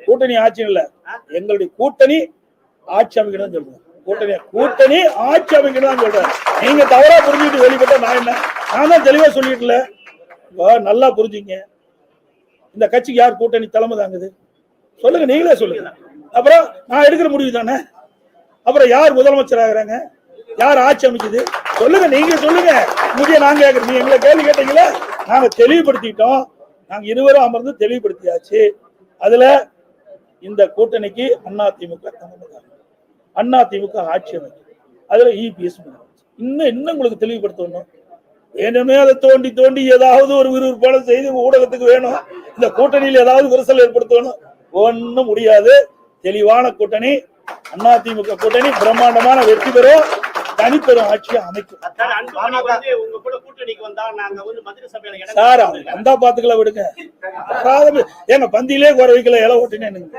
கூட்டணி ஆட்சி இல்ல, எங்களுடைய கூட்டணி ஆட்சி அமைக்கணும் சொல்றேன். கூட்டணி ஆட்சி அமைக்கணும் சொல்றேன். நீங்க தவறா புரிஞ்சுட்டு வெளிப்பட்ட நான் என்ன, நான் தான் தெளிவா சொல்லிட்டுல. நல்லா புரிஞ்சுங்க, இந்த கட்சிக்கு யார் கூட்டணி தலைமை தாங்குது சொல்லுங்க, நீங்களே சொல்லுங்க. அப்புறம் நான் எடுக்கிற முடிவு தானே. அப்புறம் யார் முதலமைச்சர் ஆகுறாங்க, யார் ஆட்சி அமைக்குது சொல்லுங்க, நீங்க சொல்லுங்க. முக்கிய நாங்க கேட்கறோம், நீங்க எங்களை கேள்வி கேட்டீங்களா, நாங்க தெளிவுபடுத்திட்டோம். நாங்க இருவரும் அமர்ந்து தெளிவுபடுத்தியாச்சு. அதுல இந்த கூட்டணிக்கு அதிமுக ஆட்சி அமைக்கும். அதுல இபிஎஸ் இன்னும் உங்களுக்கு தெளிவுபடுத்தணும். வேணுமே அதை தோண்டி தோண்டி ஏதாவது ஒரு விறுவிறுப்பான செய்தி ஊடகத்துக்கு வேணும், இந்த கூட்டணியில் ஏதாவது விரிசல் ஏற்படுத்தணும். ஒன்னும் முடியாது. தெளிவான கூட்டணி, அதிமுக கூட்டணி பிரம்மாண்டமான வெற்றி பெறும், தனிப்பெரும் ஆட்சியை அமைக்கும். சார் வந்தா பாத்துக்கலாம் விடுங்க. ஏங்க பந்தியிலே குறை வைக்கல, இலை ஓட்டினேன்.